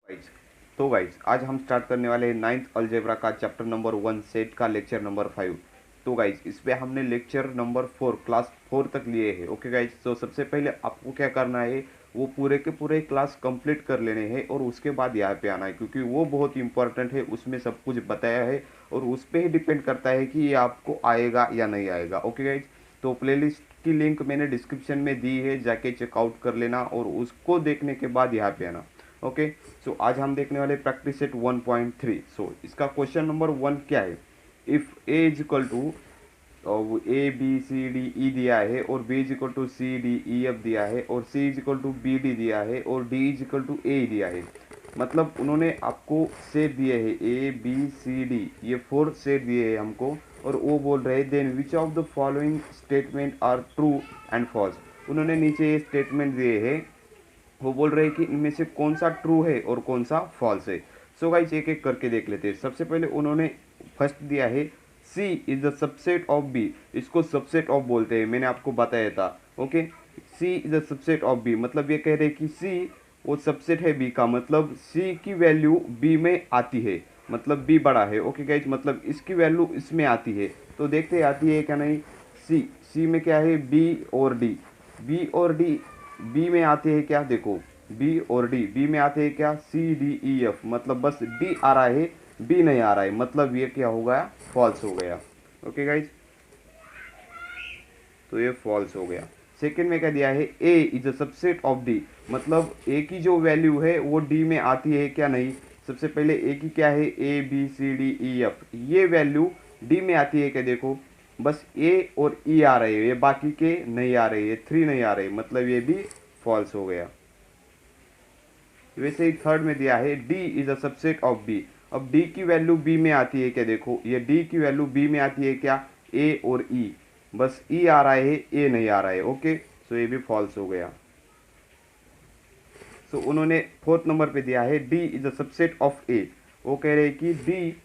Guys तो guys आज हम स्टार्ट करने वाले हैं नाइन्थ अलजेब्रा का चैप्टर नंबर 1 सेट का लेक्चर नंबर 5। तो गाइज इस पे हमने लेक्चर नंबर 4 क्लास 4 तक लिए हैं। ओके गाइज, तो सबसे पहले आपको क्या करना है, वो पूरे के पूरे क्लास कंप्लीट कर लेने हैं और उसके बाद यहाँ पे आना है, क्योंकि वो बहुत इंपॉर्टेंट है। उसमें सब कुछ बताया है और उस पर ही डिपेंड करता है कि ये आपको आएगा या नहीं आएगा। ओके गाइज, तो प्लेलिस्ट की लिंक मैंने डिस्क्रिप्शन में दी है, जाके चेकआउट कर लेना और उसको देखने के बाद यहाँ पे आना। ओके, सो आज हम देखने वाले प्रैक्टिस सेट 1.3। सो इसका क्वेश्चन नंबर 1 क्या है, if A is equal to A B C D E दिया है और B is equal to C D E F दिया है और C is equal to B D दिया है और D is equal to A दिया है। मतलब उन्होंने आपको सेट दिए हैं ए बी सी डी, ये 4 सेट दिए हैं हमको और वो बोल रहे हैं then which of the following statement are true and false. उन्होंने नीचे ये स्टेटमेंट दिए हैं, वो बोल रहे हैं कि इनमें से कौन सा ट्रू है और कौन सा फॉल्स है। सो गाइस एक एक करके देख लेते हैं। सबसे पहले उन्होंने फर्स्ट दिया है C is the subset of B, इसको सबसेट ऑफ बोलते हैं, मैंने आपको बताया था। Okay, C is the subset of B, मतलब ये कह रहे हैं कि सी वो सबसेट है बी का, मतलब सी की वैल्यू बी में आती है, मतलब बी बड़ा है। ओके गाइज, मतलब इसकी वैल्यू इसमें आती है। तो देखते हैं आती है क्या नहीं। सी सी में क्या है, बी और डी, बी और डी बी में आते हैं क्या, देखो बी और डी बी में आते हैं क्या, सी डी ई एफ, मतलब बस डी आ रहा है बी नहीं आ रहा है, मतलब ये क्या हो गया, फॉल्स हो गया। ओके गाइज, तो ये फॉल्स हो गया। सेकंड में क्या दिया है, A is a subset of D, मतलब ए की जो वैल्यू है वो डी में आती है क्या नहीं। सबसे पहले ए की क्या है, A B C D E F, ये वैल्यू डी में आती है क्या, देखो बस ए और ई आ रहे हैं, ये बाकी के नहीं आ रहे, ये 3 नहीं आ रहे, मतलब ये भी फॉल्स हो गया। वैसे ही थर्ड में दिया है D is a subset of B, अब डी की वैल्यू बी में आती है क्या, देखो ये डी की वैल्यू बी में आती है क्या, ए और ई, बस ई आ रहा है ए नहीं आ रहा है। ओके, सो ये भी फॉल्स हो गया। सो उन्होंने फोर्थ नंबर पे दिया है D is a subset of A, वो कह रहे हैं कि डी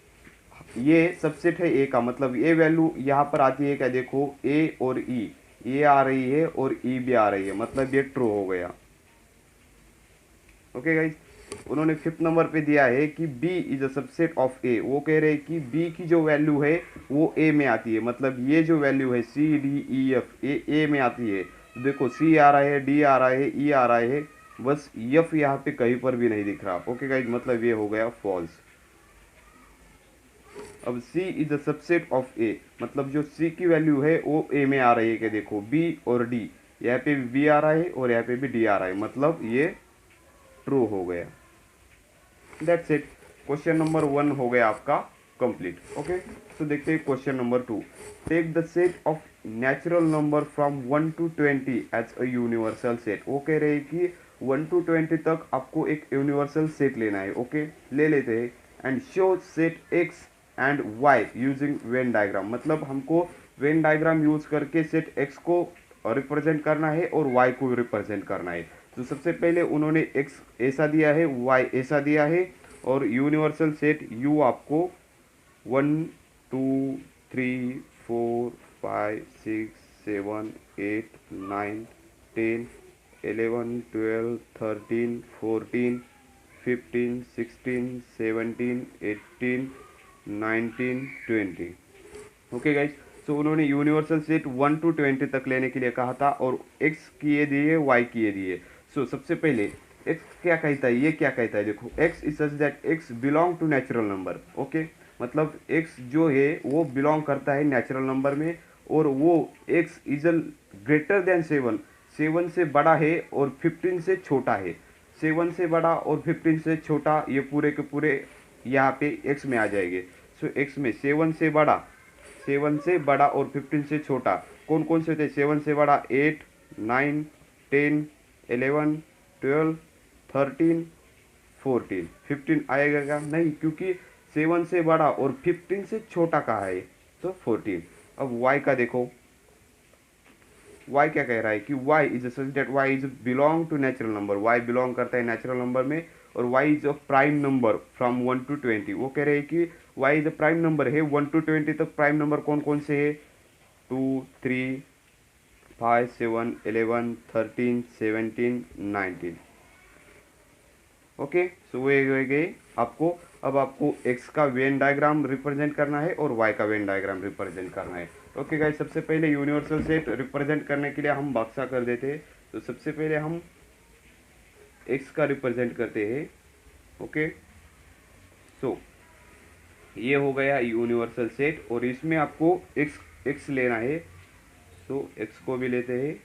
ये सबसेट है ए का, मतलब ये वैल्यू यहाँ पर आती है क्या, देखो ए और ई, ये आ रही है और ई भी आ रही है, मतलब ये ट्रू हो गया। ओके गाइज, उन्होंने फिफ्थ नंबर पे दिया है कि B is a subset of A, वो कह रहे हैं कि B की जो वैल्यू है वो A में आती है, मतलब ये जो वैल्यू है C D E F A में आती है। तो देखो C आ रहा है, D आ रहा है, E आ रहा है, बस F यहाँ पे कहीं पर भी नहीं दिख रहा। ओके गाइज, मतलब ये हो गया फॉल्स। अब C is a subset of A, मतलब जो C की वैल्यू है वो A में आ रही है, कि देखो B और D, यहाँ पे भी B आ रहा है और यहाँ पे भी D आ रहा है, मतलब ये ट्रू हो गया। दैट्स इट, क्वेश्चन नंबर 1 हो गया आपका कंप्लीट। ओके, तो देखते हैं question number 2। Take the set of natural number from 1 to 20 as a universal set. वो कह रहे हैं कि 1 to 20 तक आपको एक यूनिवर्सल सेट लेना है। ओके, ले लेते हैं। And show set X and Y using Venn diagram, मतलब हमको वेन डायग्राम यूज करके सेट एक्स को रिप्रेजेंट करना है और वाई को रिप्रेजेंट करना है। तो सबसे पहले उन्होंने एक्स ऐसा दिया है, वाई ऐसा दिया है और यूनिवर्सल सेट यू आपको 1 2 3 4 5 6 7 8 9 10 11 12 13 14 15 16 17 18 19 20। ओके गाइज, सो उन्होंने यूनिवर्सल सेट 1 to 20 तक लेने के लिए कहा था और एक्स किए दिए, वाई किए दिए। सो सबसे पहले एक्स क्या कहता है, ये क्या कहता है, देखो X is such that X belong to natural number. Okay, मतलब एक्स जो है वो बिलोंग करता है नेचुरल नंबर में और वो एक्स इज ग्रेटर देन 7, 7 से बड़ा है और 15 से छोटा है। 7 से बड़ा और 15 से छोटा, ये पूरे के पूरे यहाँ पे एक्स में आ जाएंगे। सो एक्स में 7 से बड़ा, 7 से बड़ा और 15 से छोटा कौन कौन से होते हैं, 7 से बड़ा 8 9 10 11 12 13 14, 15 आएगा क्या, नहीं, क्योंकि 7 से बड़ा और 15 से छोटा कहा है, तो 14। अब y का देखो, y क्या कह रहा है कि y is such that y is belong to natural number, y belong करता है नेचुरल नंबर में और y is a prime number from 1 to 20। वो कह रहे हैं कि y is a prime number है 1 to 20 तक। प्राइम नंबर कौन कौन से है, 2 3 5 7 11 13 17 19। ओके, सो वो हो गए आपको। अब आपको एक्स का वेन डायग्राम रिप्रेजेंट करना है और वाई का वेन डायग्राम रिप्रेजेंट करना है। ओके गाइस, सबसे पहले यूनिवर्सल सेट रिप्रेजेंट करने के लिए हम बक्सा कर देते हैं। तो सबसे पहले हम एक्स का रिप्रेजेंट करते हैं। ओके, सो ये हो गया यूनिवर्सल सेट और इसमें आपको एक्स एक्स लेना है। सो एक्स को भी लेते हैं।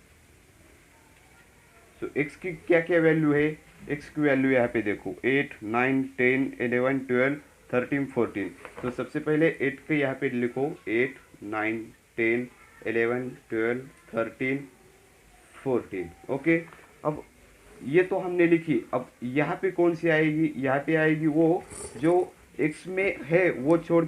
सो एक्स की क्या क्या वैल्यू है? एक्स की वैल्यू यहाँ पे देखो 8 9 10 11 12 13 14। तो सबसे पहले 8 के यहाँ पे लिखो 8 9 10 11 12 13 14। ओके, अब ये तो हमने लिखी। अब यहाँ पे कौन सी आएगी? यहाँ पे आएगी वो जो एक्स में है वो छोड़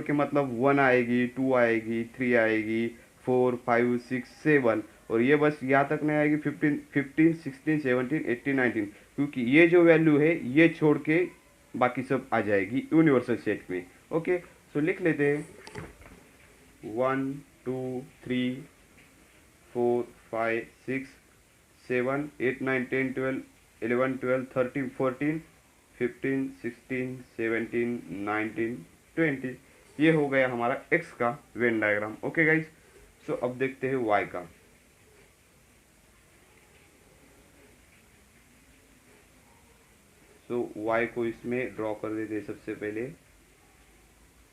के मतलब 1 आएगी, 2 आएगी, 3 आएगी, 4 5 6 7। और ये बस यहाँ तक नहीं आएगी 15 16 17 18 19, क्योंकि ये जो वैल्यू है ये छोड़ के बाकी सब आ जाएगी यूनिवर्सल सेट में। ओके, सो लिख लेते हैं 1 2 3 4 5 6 7 8 9 10 12 11 12 13 14 15 16 17 19 20। ये हो गया हमारा एक्स का वेन डायग्राम। ओके गाइज, सो अब देखते हैं वाई का। सो वाई को इसमें ड्रॉ कर देते हैं सबसे पहले।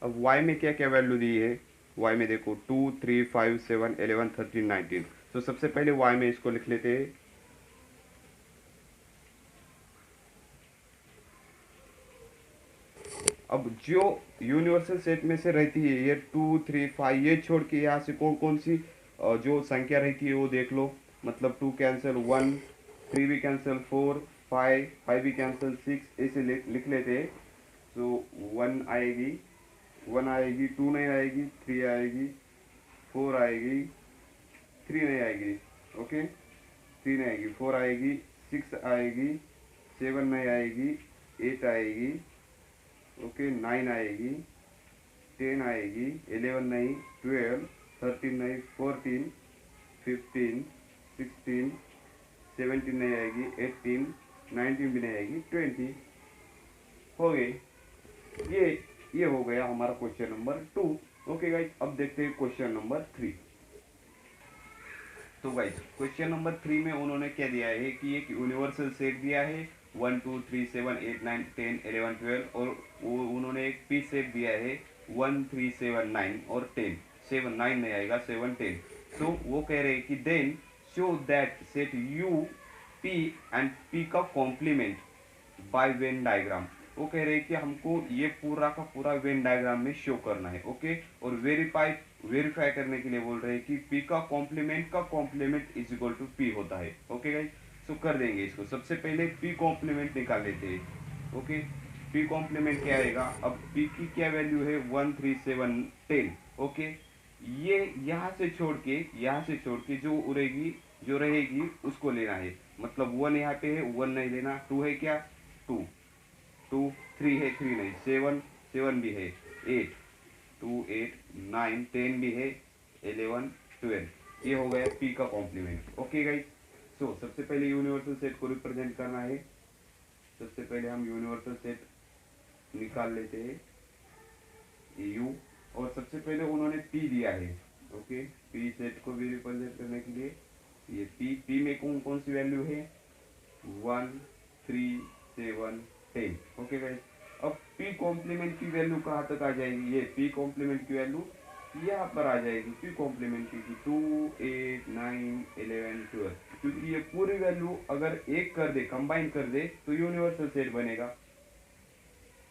अब वाई में क्या क्या वैल्यू दी है? वाई में देखो 2 3 5 7 11 13 19। तो सबसे पहले वाई में इसको लिख लेते हैं। अब जो यूनिवर्सल सेट में से रहती है ये 2 3 5, ये छोड़ के यहाँ से कौन कौन सी जो संख्या रहती है वो देख लो। मतलब 2 कैंसिल 1, 3 भी कैंसिल 4, 5 भी कैंसिल 6, ऐसे लिख लेते हैं। तो 1 आएगी, 1 आएगी, 2 नहीं आएगी, 3 आएगी, 4 आएगी, 3 नहीं आएगी। ओके, 3 नहीं आएगी, 4 आएगी, 6 आएगी, 7 नहीं आएगी, 8 आएगी, ओके, 9 आएगी, 10 आएगी, 11 नहीं, 12, 13 नहीं, 14, 15, 16, 17 नहीं आएगी, 18, 19 भी नहीं आएगी, 20 हो गई। ये हो गया हमारा क्वेश्चन नंबर 2। ओके गाइस, अब देखते हैं क्वेश्चन नंबर 3। तो गाइस क्वेश्चन नंबर 3 में उन्होंने क्या दिया है कि एक यूनिवर्सल सेट दिया है 1 2 3 7 8 9 10 11 12, और वो उन्होंने एक पी सेट दिया है 1 3 7 9 और 10। 7 9 नहीं आएगा, 7 10। सो वो कह रहे हैं कि then show that set U P and P का कॉम्प्लीमेंट बाय वेन डायग्राम। वो कह रहे हैं कि हमको ये पूरा का पूरा वेन डायग्राम में शो करना है। ओके, और वेरीफाई करने के लिए बोल रहे हैं कि पी का complement is equal to P होता है। ओके गाइस, सो कर देंगे इसको। सबसे पहले पी कॉम्प्लीमेंट निकाल लेते हैं। ओके, पी कॉम्प्लीमेंट क्या आएगा? अब पी की क्या वैल्यू है? 1 3 7 10। ओके, ये यहाँ से छोड़ के जो रहेगी उसको लेना है। मतलब 1 यहाँ पे है, 1 नहीं लेना। 2 है क्या? 2 2 3 है, 3 नहीं। 7 7 भी है, 8 2 8 9 10 भी है, 11 12। ये हो गया पी का कॉम्प्लीमेंट। ओके गाइस, सो सबसे पहले यूनिवर्सल सेट को रिप्रेजेंट करना है। सबसे पहले हम यूनिवर्सल सेट निकाल लेते हैं यू, और सबसे पहले उन्होंने पी दिया है। ओके, पी सेट को भी रिप्रेजेंट करने के लिए ये पी में कौन कौन सी वैल्यू है? 1 3 7 10। ओके गाइस, अब पी कॉम्प्लीमेंट की वैल्यू कहाँ तक आ जाएगी? ये पी कॉम्प्लीमेंट की वैल्यू यहाँ पर आ जाएगी। पी कॉम्प्लीमेंट की 2 8 9 11 12, क्योंकि ये पूरी वैल्यू अगर एक कर दे, कंबाइन कर दे, तो यूनिवर्सल सेट बनेगा,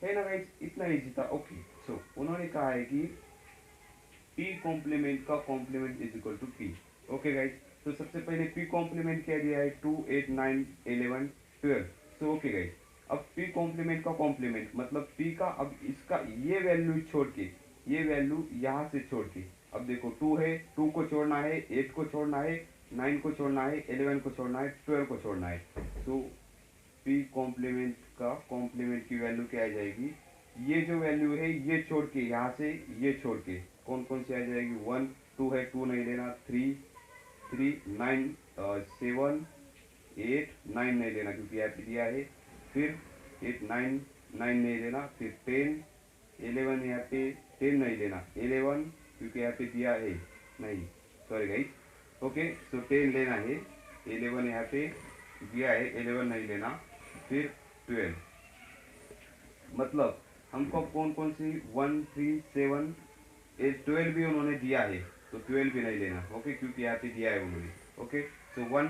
है ना गाइस? इतना इजी था। ओके, सो उन्होंने कहा है कि पी कॉम्प्लीमेंट का complement is equal to P. Okay guys, तो सबसे पहले पी कॉम्प्लीमेंट क्या दिया है? 2 8 9 11 12। सो ओके गाइस, अब पी कॉम्प्लीमेंट का कॉम्प्लीमेंट मतलब पी का, अब इसका ये वैल्यू छोड़ के, ये वैल्यू यहाँ से छोड़ के, अब देखो 2 है, 2 को छोड़ना है, 8 को छोड़ना है, 9 को छोड़ना है, 11 को छोड़ना है, 12 को छोड़ना है। तो पी कॉम्प्लीमेंट का कॉम्प्लीमेंट की वैल्यू क्या आ जाएगी? ये जो वैल्यू है ये छोड़ के, यहाँ से ये छोड़ के कौन कौन सी आ जाएगी? 1 2 है, 2 नहीं लेना, 3 3 9 7 8 9 नहीं लेना क्योंकि यहाँ पे दिया है, फिर 8 9 9 नहीं लेना, फिर 10 11 यहाँ पे 10 नहीं लेना, 11 क्योंकि यहाँ पे दिया है नहीं, सॉरी गाइस, ओके। सो 10 लेना है, 11 यहाँ पे दिया है, 11 नहीं लेना, फिर 12। मतलब हमको कौन कौन सी 1 3 7 8 12 भी उन्होंने दिया है, तो 12 भी नहीं लेना, ओके, क्योंकि यहाँ पे दिया है उन्होंने, ओके। सो 1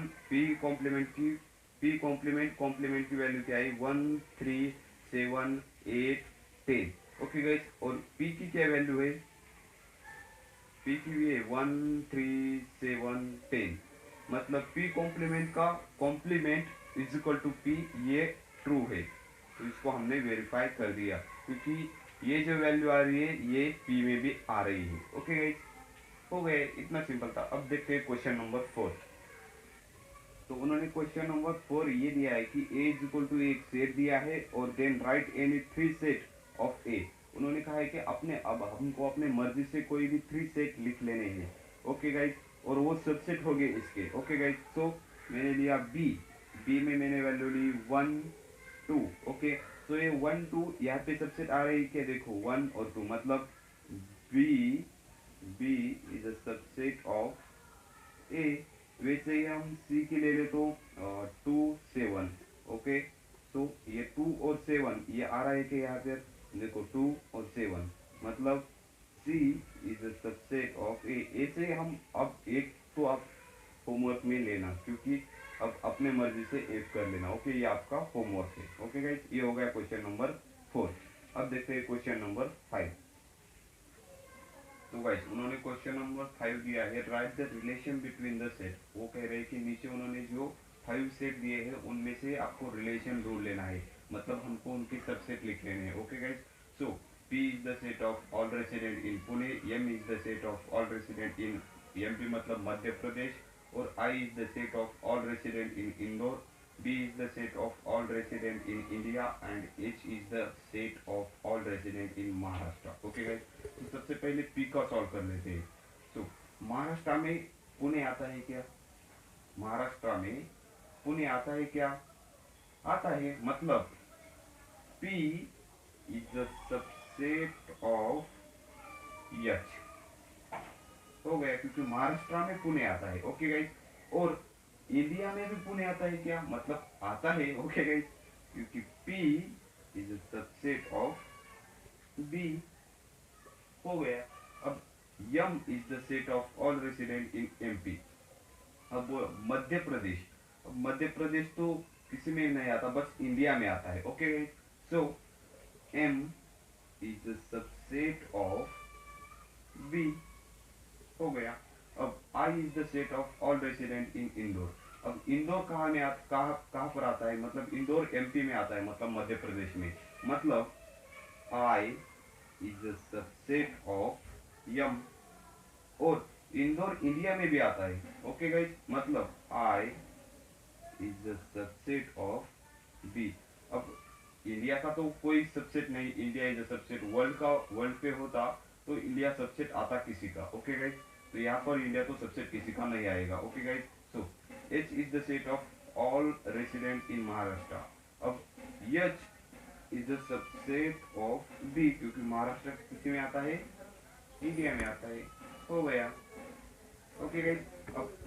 कॉम्प्लीमेंट की वैल्यू क्या है, 1 3 7 8 10, ओके गाइस। और पी की क्या वैल्यू है, पी की भी है 1 3 7 10, मतलब पी कॉम्प्लीमेंट का complement is equal to P, ये ट्रू है, तो इसको हमने वेरीफाई कर दिया, क्योंकि ये जो वैल्यू आ रही है ये पी में भी आ रही है, ओके गाइस, हो गए, इतना सिंपल था। अब देखते हैं क्वेश्चन नंबर 4। तो उन्होंने क्वेश्चन नंबर 4 ये दिया है कि a इज इक्वल टू एक सेट दिया है और then write any 3 set of a। उन्होंने कहा है कि अब हमको अपने मर्जी से कोई भी 3 सेट लिख लेने हैं, ओके गाइस, और वो सबसेट हो गए इसके, ओके गाइस। तो मैंने लिया बी में मैंने वैल्यू ली 1 2, ओके। तो ये 1 2 यहाँ पे सबसेट आ रही है क्या, देखो 1 और 2, मतलब B is a subset of A. वैसे ही हम सी की ले ले तो 2 7, ओके। तो ये 2 और 7 ये आ रहा है कि यहाँ पे देखो 2 और 7, मतलब सी इज अ सबसेट ऑफ ए। ऐसे हम अब एक तो आप होमवर्क में लेना, क्योंकि अब अपने मर्जी से एक कर लेना, ओके, ये आपका होमवर्क है, ओके गाइस। ये हो गया क्वेश्चन नंबर 4। अब देखते हैं क्वेश्चन नंबर 5। तो गाइस उन्होंने क्वेश्चन नंबर 5 दिया है, right the relation between the set. वो कह रहे हैं कि नीचे उन्होंने जो 5 सेट दिए हैं उनमें से आपको रिलेशन ढूंढ लेना है, मतलब हमको उनके सबसेट लिख लेने हैं, okay guys. So P is the set of all resident in Pune, M is the set of all resident in MP मतलब मध्य प्रदेश, और I is the set of all resident in Indore, B is the set of all resident in India and H is the set of all resident in Maharashtra, okay guys। तो सबसे पहले P का solve कर लेते हैं। तो महाराष्ट्र में पुणे आता है क्या, महाराष्ट्र में पुणे आता है क्या, आता है, मतलब P is the subset of H हो गया, क्योंकि महाराष्ट्र में पुणे आता है, ओके गाइस। और इंडिया में भी पुणे आता है क्या, मतलब आता है, ओके गाइस, क्योंकि P is a subset of B हो गया। अब M is the set of all resident in MP। अब मध्य प्रदेश, अब मध्य प्रदेश तो किसी में नहीं आता, बस इंडिया में आता है, okay guys. So M is the subset of B हो गया। अब I is the set of all resident in Indore. अब इंदौर कहाँ पर आता है, मतलब इंदौर MP में आता है, मतलब मध्य प्रदेश में, मतलब I is the subset of M, और इंदौर इंडिया में भी आता है, ओके गाइस, मतलब I is the subset of B। अब इंडिया का तो कोई सबसेट नहीं, India is the subset, world पे होता तो इंडिया सबसेट आता किसी का, ओके गाइस। तो यहाँ पर इंडिया तो सबसेट किसी का नहीं आएगा, okay guys. So H is the set of all resident in Maharashtra. अब H is the subset of B, क्योंकि महाराष्ट्र किसी में आता है, इंडिया में आता है, हो गया, ओके गाइस। अब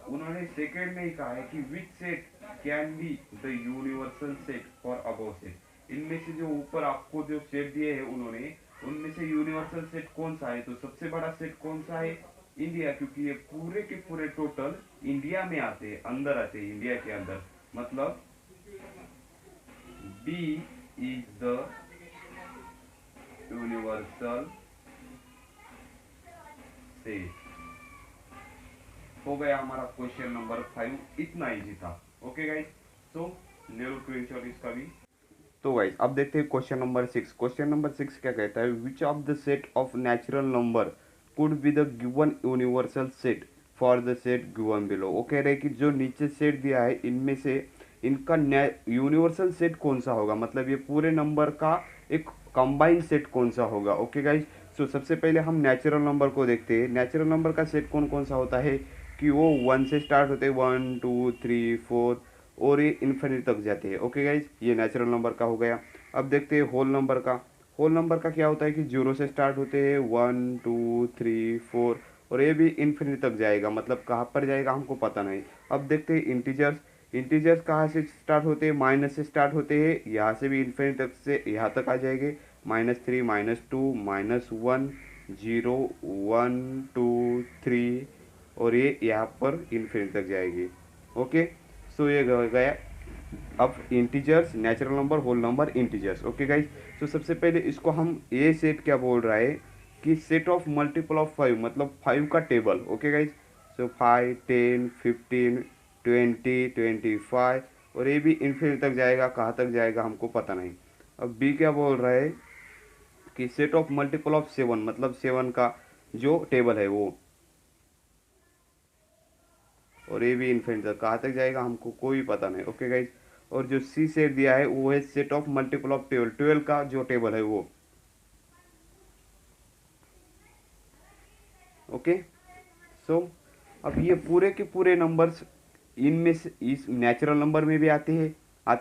उन्होंने सेकंड में ही कहा है कि which set can be the universal set for above set. इनमें से जो ऊपर आपको जो सेट दिए हैं उन्होंने, उनमें से यूनिवर्सल सेट कौन सा है, तो सबसे बड़ा सेट कौन सा है, इंडिया, क्योंकि ये पूरे के पूरे टोटल इंडिया में आते हैं, अंदर आते हैं, इंडिया के अंदर, मतलब B is the universal set. हो गया हमारा क्वेश्चन नंबर 5, इतना इजी था, ओके गाइस। सो ले लो स्क्रीनशॉट इसका भी। तो गाइस अब देखते हैं क्वेश्चन नंबर 6। क्वेश्चन नंबर 6 क्या कहता है, विच of the set of natural number could be the given universal set for the set given below. वो कह रहे हैं कि जो नीचे सेट दिया है इनमें से इनका यूनिवर्सल सेट कौन सा होगा, मतलब ये पूरे नंबर का एक कंबाइंड सेट कौन सा होगा, ओके गाइस। सो सबसे पहले हम नेचुरल नंबर को देखते हैं। नेचुरल नंबर का सेट कौन कौन सा होता है कि वो 1 से स्टार्ट होते हैं, 1 2 3 4 और ये इन्फिनिटी तक जाते हैं। ओके गाइज, ये नेचुरल नंबर का हो गया। अब देखते हैं होल नंबर का। होल नंबर का क्या होता है कि 0 से स्टार्ट होते हैं, 1 2 3 4, और ये भी इन्फिनिटी तक जाएगा, मतलब कहाँ पर जाएगा हमको पता नहीं। अब देखते हैं इंटीजर्स। इंटीजर्स कहाँ से स्टार्ट होते हैं, माइनस से स्टार्ट होते हैं, यहाँ से भी इन्फिनिटी तक से यहाँ तक आ जाएंगे, -3 -2 -1 0 1 2 3, और ये यहाँ पर इन्फिनिटी तक जाएगी। ओके, सो ये गया। अब integers, natural number, whole number, integers. Okay guys, तो सबसे पहले इसको हम ये सेट क्या बोल रहा है कि सेट ऑफ मल्टीपल ऑफ 5, मतलब 5 का टेबल। ओके गाइज, सो 5 10 15 20 25, और ये भी इन्फिनिटी तक जाएगा, कहाँ तक जाएगा हमको पता नहीं। अब बी क्या बोल रहा है कि सेट ऑफ मल्टीपल ऑफ 7, मतलब 7 का जो टेबल है वो, और ये भी इन्फिनिटी तक, कहाँ तक जाएगा हमको कोई पता नहीं। ओके गाइज, और जो सी सेट दिया है वो है सेट ऑफ मल्टीपल ऑफ 12, 12 का जो टेबल है वो। ओके, सो अब ये पूरे के पूरे नंबर्स इनमें से इस नेचुरल नंबर में भी आते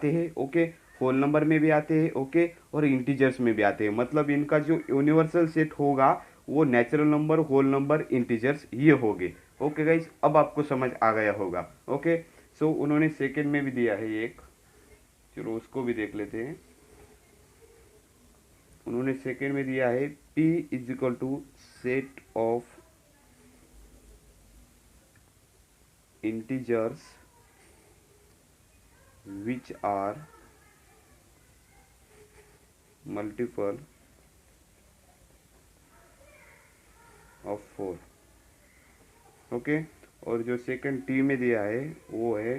हैं। ओके, होल नंबर में भी आते हैं। ओके, और इंटीजर्स में भी आते हैं, मतलब इनका जो यूनिवर्सल सेट होगा वो natural number, whole number, integers ये होंगे। ओके गाइज, अब आपको समझ आ गया होगा। ओके, सो उन्होंने सेकेंड में भी दिया है एक, चलो उसको भी देख लेते हैं। उन्होंने सेकेंड में दिया है P is equal to set of integers which are multiple of 4। Okay, और जो सेकंड टी में दिया है वो है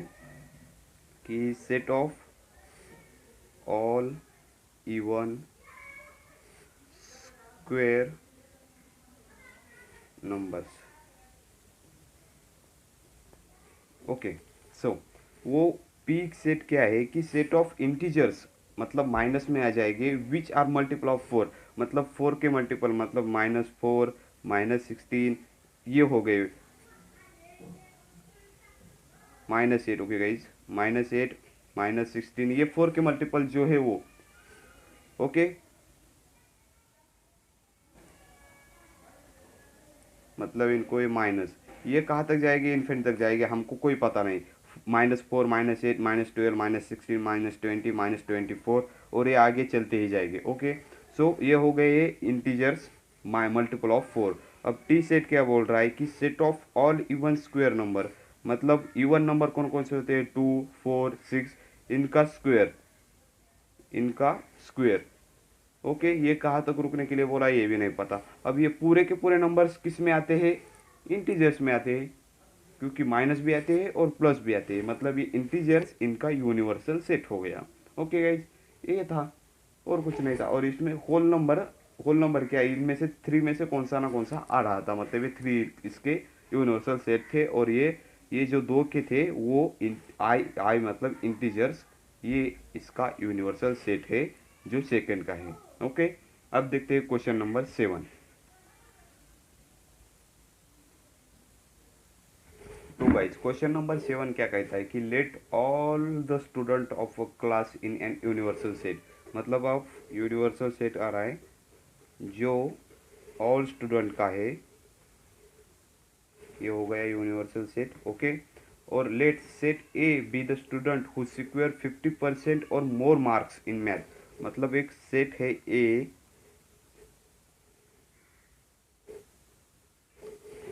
कि set of all even square numbers. Okay, so वो पीक सेट क्या है कि सेट ऑफ इंटीजर्स, मतलब माइनस में आ जाएंगे, विच आर मल्टीपल ऑफ 4, मतलब 4 के मल्टीपल, मतलब -4 -16 ये हो गए, -8। ओके गाइज, -8 -16 ये 4 के मल्टीपल जो है वो। ओके, मतलब इनको ये माइनस, ये कहाँ तक जाएगी, इन्फिनिटी तक जाएगी, हमको कोई पता नहीं। -4 -8 -12 -16 -20 -24, और ये आगे चलते ही जाएंगे। ओके, सो ये हो गए ये इंटीजर्स मल्टीपल ऑफ 4। अब टी सेट क्या बोल रहा है कि set of all even square number, मतलब इवन नंबर कौन कौन से होते हैं, 2 4 6, इनका स्क्वायर। ओके, ये कहाँ तक रुकने के लिए बोला ये भी नहीं पता। अब ये पूरे के पूरे नंबर्स किस में आते हैं, इंटीजर्स में आते हैं, क्योंकि माइनस भी आते हैं और प्लस भी आते हैं, मतलब ये इंटीजर्स इनका यूनिवर्सल सेट हो गया। ओके गाइज, ये था और कुछ नहीं था। और इसमें होल नंबर क्या है, इनमें से 3 में से कौन सा ना कौन सा आ रहा था, मतलब ये 3 इसके यूनिवर्सल सेट थे, और ये जो 2 के थे वो आई मतलब इंटीजर्स, ये इसका यूनिवर्सल सेट है जो सेकंड का है। ओके, अब देखते हैं क्वेश्चन नंबर 7। तो गाइज, क्वेश्चन नंबर 7 क्या कहता है कि let all the student of a class in an universal set, मतलब अब यूनिवर्सल सेट आ रहा है जो ऑल स्टूडेंट का है, ये हो गया यूनिवर्सल सेट। ओके, और let set A be the student who secure 50% और मोर मार्क्स इन मैथ, मतलब एक सेट है ए,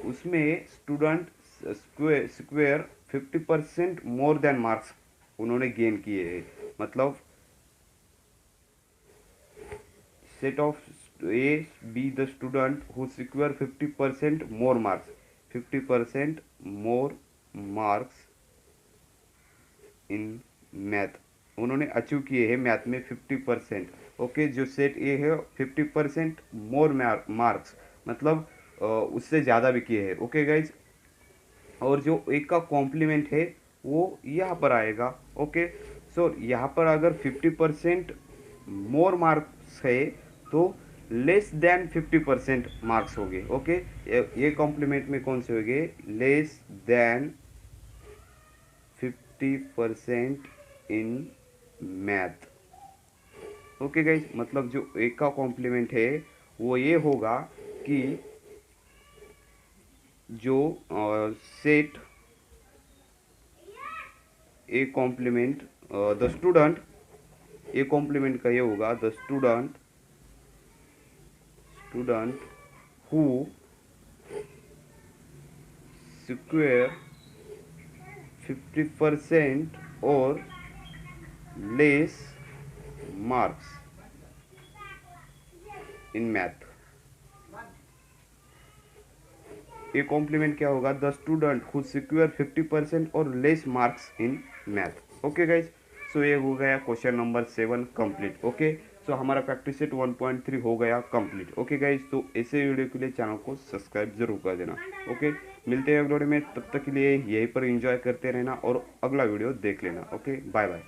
उसमें student square 50% more than marks उन्होंने गेन किए हैं, मतलब set of A be the student who secure 50% more marks, 50% more marks in math, उन्होंने अचीव किए हैं मैथ में 50%। ओके, जो सेट ए है 50% मोर मार्क्स, मतलब उससे ज़्यादा भी किए हैं। ओके गाइज, और जो एक का कॉम्प्लीमेंट है वो यहाँ पर आएगा। ओके, सो यहाँ पर अगर 50% मोर मार्क्स है तो लेस देन 50% मार्क्स हो गए। ओके, ये कॉम्प्लीमेंट में कौन से हो गए, लेस देन 50% इन मैथ। ओके गाइज, मतलब जो ए का कॉम्प्लीमेंट है वो ये होगा कि जो set A complement the student, A complement का ये होगा द स्टूडेंट हु स्क्वायर 50% और लेस मार्क्स इन मैथ। ये कॉम्प्लीमेंट क्या होगा? द स्टूडेंट हु सिक्योर 50% और less marks in math. Okay guys, so ये हो गया question number 7 complete. Okay, so हमारा प्रैक्टिस सेट 1.3 हो गया कंप्लीट। ओके गाइज, तो ऐसे वीडियो के लिए चैनल को सब्सक्राइब जरूर कर देना। ओके, मिलते हैं अगले वीडियो में, तब तक के लिए यहीं पर एंजॉय करते रहना और अगला वीडियो देख लेना। Okay, bye bye.